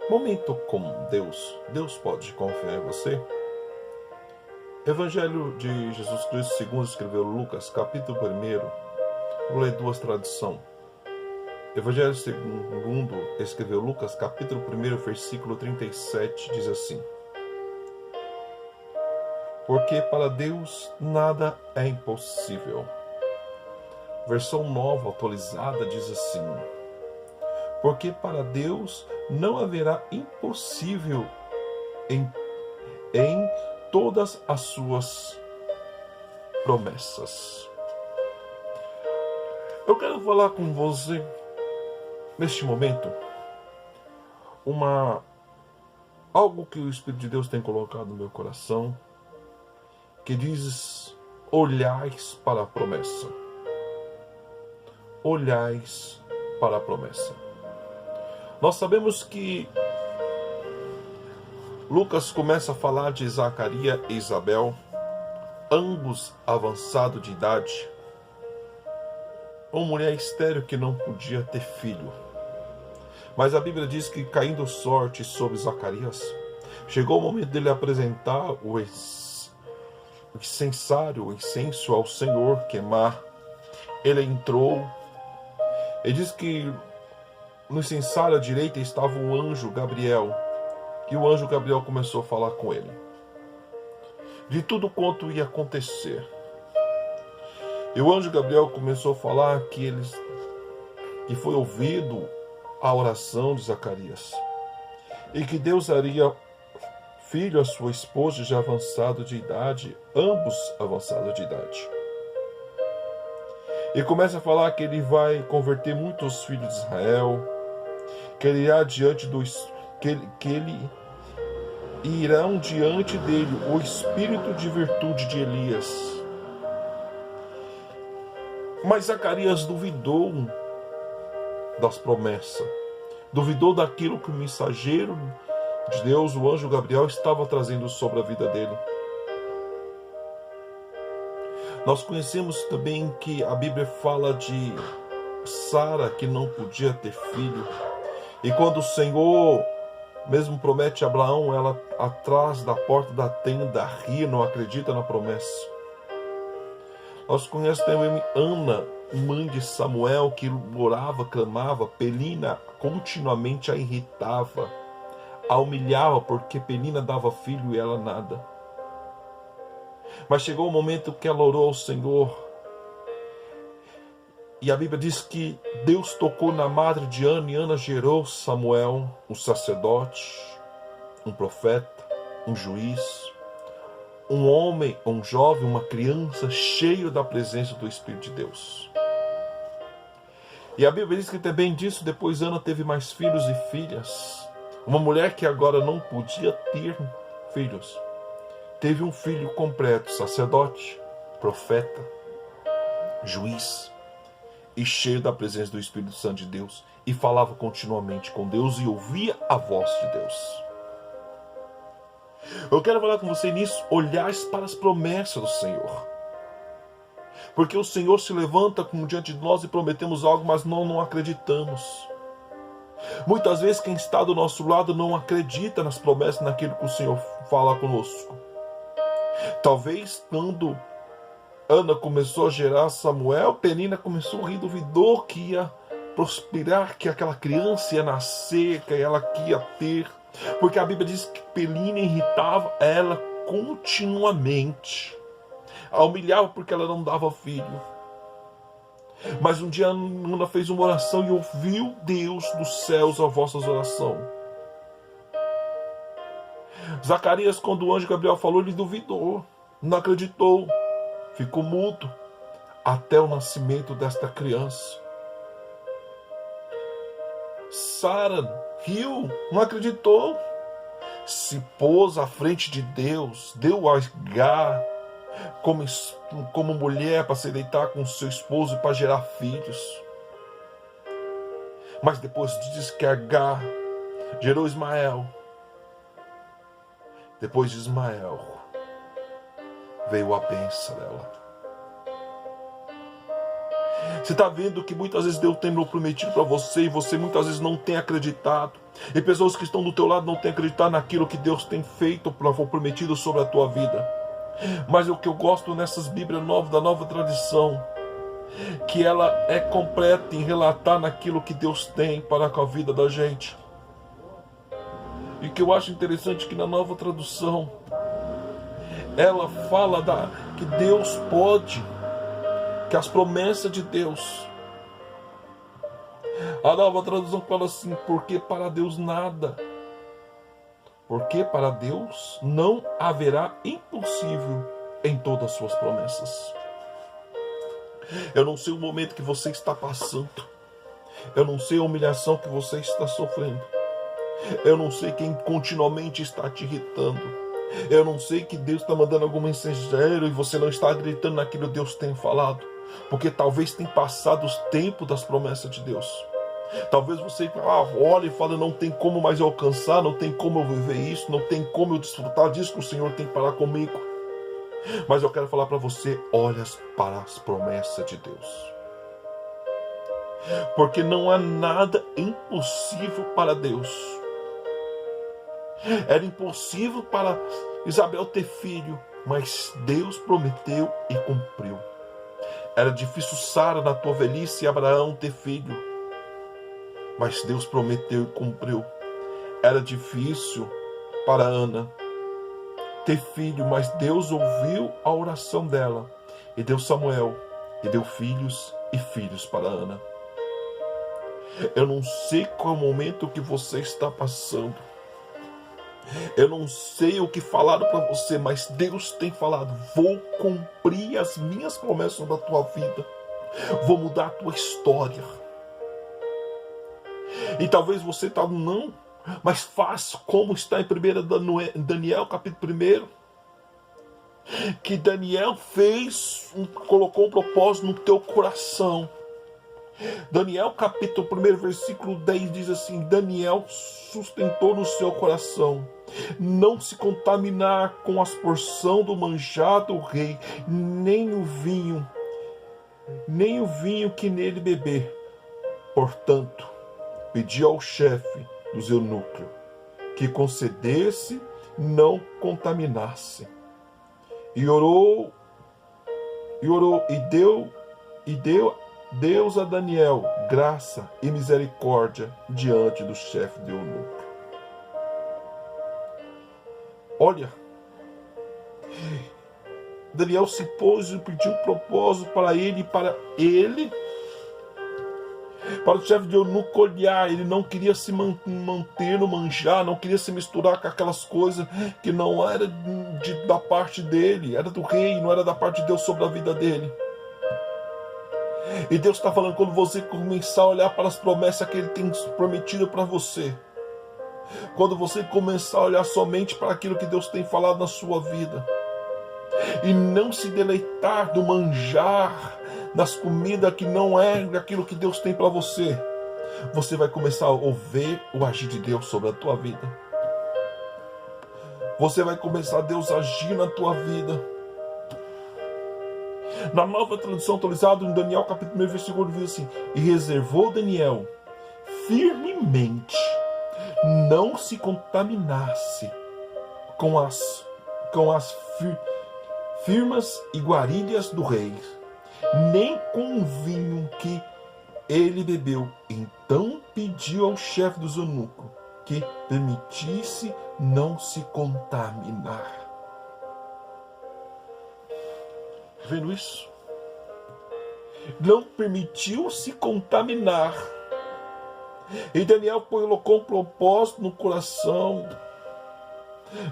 Momento com Deus. Deus pode confiar em você? Evangelho de Jesus Cristo segundo escreveu Lucas, capítulo 1. Vou ler duas traduções. Evangelho segundo escreveu Lucas, capítulo 1, versículo 37, diz assim: Porque para Deus nada é impossível. Versão nova, atualizada, diz assim: Porque para Deus não haverá impossível em todas as suas promessas. Eu quero falar com você neste momento algo que o Espírito de Deus tem colocado no meu coração, que diz: olhais para a promessa. Olhais para a promessa. Nós sabemos que Lucas começa a falar de Zacarias e Isabel, ambos avançados de idade, uma mulher estéril que não podia ter filho. Mas a Bíblia diz que, caindo sorte sobre Zacarias, chegou o momento dele apresentar o incenso ao Senhor, queimar. Ele entrou, e diz que no incensário à direita estava o anjo Gabriel, e o anjo Gabriel começou a falar com ele de tudo quanto ia acontecer. E o anjo Gabriel começou a falar que foi ouvido a oração de Zacarias, e que Deus daria filho à sua esposa já avançado de idade, ambos avançados de idade. E começa a falar que ele vai converter muitos filhos de Israel, que ele irá diante irão diante dele o espírito de virtude de Elias. Mas Zacarias duvidou das promessas, duvidou daquilo que o mensageiro de Deus, o anjo Gabriel, estava trazendo sobre a vida dele. Nós conhecemos também que a Bíblia fala de Sara, que não podia ter filho, e quando o Senhor mesmo promete a Abraão, ela atrás da porta da tenda ri, não acredita na promessa. Nós conhecemos também Ana, mãe de Samuel, que orava, clamava. Penina continuamente a irritava, a humilhava, porque Penina dava filho e ela nada. Mas chegou o momento que ela orou ao Senhor, e a Bíblia diz que Deus tocou na madre de Ana, e Ana gerou Samuel, um sacerdote, um profeta, um juiz, um homem, um jovem, uma criança cheio da presença do Espírito de Deus. E a Bíblia diz que também disso depois Ana teve mais filhos e filhas. Uma mulher que agora não podia ter filhos, teve um filho completo, sacerdote, profeta, juiz, e cheio da presença do Espírito Santo de Deus, e falava continuamente com Deus e ouvia a voz de Deus. Eu quero falar com você nisso, olhais para as promessas do Senhor. Porque o Senhor se levanta como diante de nós e prometemos algo, mas não acreditamos. Muitas vezes quem está do nosso lado não acredita nas promessas, naquilo que o Senhor fala conosco. Talvez quando Ana começou a gerar Samuel, Penina começou a rir, duvidou que ia prosperar, que aquela criança ia nascer, que ela ia ter. Porque a Bíblia diz que Penina irritava ela continuamente, a humilhava porque ela não dava filho. Mas um dia Ana fez uma oração e ouviu Deus dos céus a vossa oração. Zacarias, quando o anjo Gabriel falou, ele duvidou, não acreditou, ficou mudo até o nascimento desta criança. Sara riu, não acreditou, se pôs à frente de Deus, deu a Agar como mulher para se deitar com seu esposo e para gerar filhos. Mas depois diz que Agar gerou Ismael. Depois de Ismael veio a bênção dela. Você está vendo que muitas vezes Deus tem prometido para você e você muitas vezes não tem acreditado. E pessoas que estão do teu lado não têm acreditado naquilo que Deus tem feito, prometido sobre a tua vida. Mas o que eu gosto nessas Bíblias novas, da nova tradição, que ela é completa em relatar naquilo que Deus tem para com a vida da gente. E que eu acho interessante que na nova tradução, ela fala que Deus pode, que as promessas de Deus. A nova tradução fala assim, porque para Deus nada. Porque para Deus não haverá impossível em todas as suas promessas. Eu não sei o momento que você está passando. Eu não sei a humilhação que você está sofrendo. Eu não sei quem continuamente está te irritando. Eu não sei que Deus está mandando algum mensageiro e você não está acreditando naquilo que Deus tem falado. Porque talvez tenha passado os tempos das promessas de Deus. Talvez você olhe e fale, não tem como mais eu alcançar, não tem como eu viver isso, não tem como eu desfrutar disso que o Senhor tem para comigo. Mas eu quero falar para você, olha para as promessas de Deus. Porque não há nada impossível para Deus. Era impossível para Isabel ter filho, mas Deus prometeu e cumpriu. Era difícil Sara na tua velhice e Abraão ter filho, mas Deus prometeu e cumpriu. Era difícil para Ana ter filho, mas Deus ouviu a oração dela e deu Samuel e deu filhos e filhos para Ana. Eu não sei qual é o momento que você está passando. Eu não sei o que falaram para você, mas Deus tem falado, vou cumprir as minhas promessas da tua vida. Vou mudar a tua história. E talvez você está, não, mas faz como está em 1 Daniel, capítulo 1. Que Daniel colocou um propósito no teu coração. Daniel capítulo 1, versículo 10 diz assim, Daniel sustentou no seu coração não se contaminar com as porções do manjar do rei, nem o vinho que nele beber. Portanto, pediu ao chefe dos eunucos que concedesse, não contaminasse. E orou e deu Deus a Daniel graça e misericórdia diante do chefe do eunuco. Olha, Daniel se pôs e pediu um propósito para ele, para o chefe de eunuco olhar. Ele não queria se manter no manjar, não queria se misturar com aquelas coisas que não era da parte dele, era do rei, não era da parte de Deus sobre a vida dele. E Deus está falando, quando você começar a olhar para as promessas que Ele tem prometido para você, quando você começar a olhar somente para aquilo que Deus tem falado na sua vida, e não se deleitar do manjar, das comidas que não é aquilo que Deus tem para você, você vai começar a ouvir o agir de Deus sobre a tua vida. Você vai começar a Deus agir na tua vida. Na nova tradução atualizada, em Daniel capítulo 1, versículo 1, diz assim, e reservou Daniel firmemente não se contaminasse com as firmas iguarilhas do rei, nem com o vinho que ele bebeu. Então pediu ao chefe dos eunucos que permitisse não se contaminar. Vendo isso? Não permitiu se contaminar. E Daniel colocou um propósito no coração.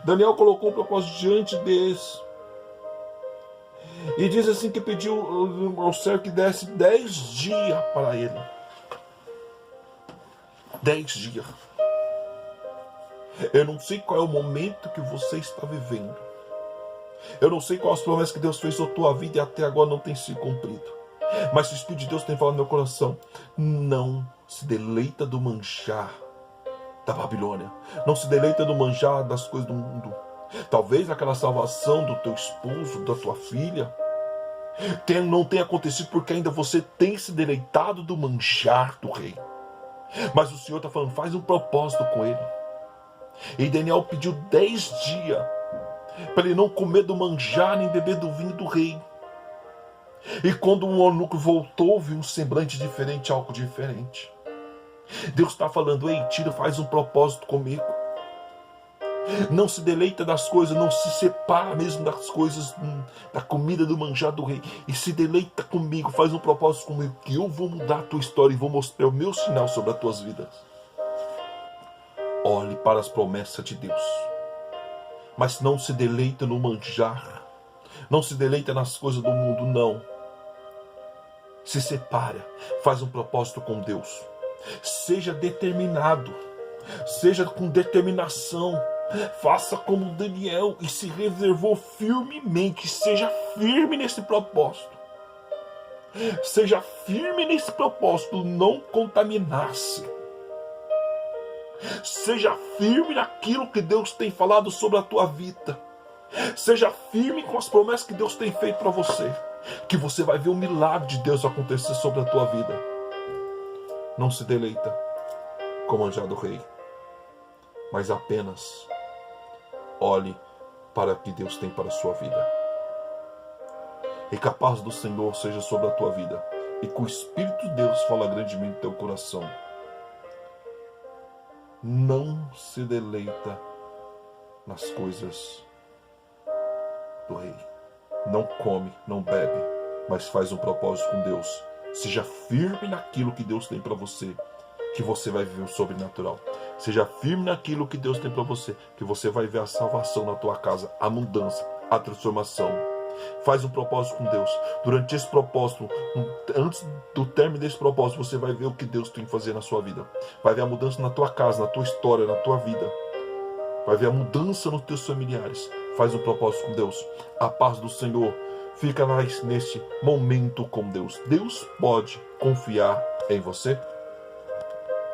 Daniel colocou um propósito diante deles. E diz assim que pediu ao servo que desse 10 dias para ele. 10 dias. Eu não sei qual é o momento que você está vivendo. Eu não sei quais as promessas que Deus fez na tua vida e até agora não tem sido cumprido. Mas o Espírito de Deus tem falado no meu coração. Não se deleita do manjar da Babilônia. Não se deleita do manjar das coisas do mundo. Talvez aquela salvação do teu esposo, da tua filha. Não tem acontecido porque ainda você tem se deleitado do manjar do rei. Mas o Senhor está falando, faz um propósito com ele. E Daniel pediu 10 dias para ele não comer do manjar nem beber do vinho do rei. E quando o eunuco voltou, viu um semblante diferente, algo diferente. Deus está falando, ei, tira, faz um propósito comigo. Não se deleita das coisas, não se separa mesmo das coisas, da comida, do manjar do rei. E se deleita comigo, faz um propósito comigo, que eu vou mudar a tua história e vou mostrar o meu sinal sobre as tuas vidas. Olhe para as promessas de Deus. Mas não se deleita no manjar. Não se deleita nas coisas do mundo, não. Se separa, faz um propósito com Deus. Seja determinado, seja com determinação. Faça como Daniel e se reservou firmemente. Seja firme nesse propósito. Seja firme nesse propósito, não contaminar-se. Seja firme naquilo que Deus tem falado sobre a tua vida. Seja firme com as promessas que Deus tem feito para você. Que você vai ver o milagre de Deus acontecer sobre a tua vida. Não se deleita com o manjar do rei, mas apenas olhe para o que Deus tem para a sua vida. E que a paz do Senhor seja sobre a tua vida. E que o Espírito de Deus fala grandemente no teu coração. Não se deleita nas coisas do rei. Não come, não bebe, mas faz um propósito com Deus. Seja firme naquilo que Deus tem para você, que você vai viver o sobrenatural. Seja firme naquilo que Deus tem para você, que você vai ver a salvação na tua casa, a mudança, a transformação. Faz um propósito com Deus. Durante esse propósito, antes do término desse propósito, você vai ver o que Deus tem que fazer na sua vida. Vai ver a mudança na tua casa, na tua história, na tua vida. Vai ver a mudança nos teus familiares. Faz um propósito com Deus. A paz do Senhor fica neste momento com Deus. Deus pode confiar em você?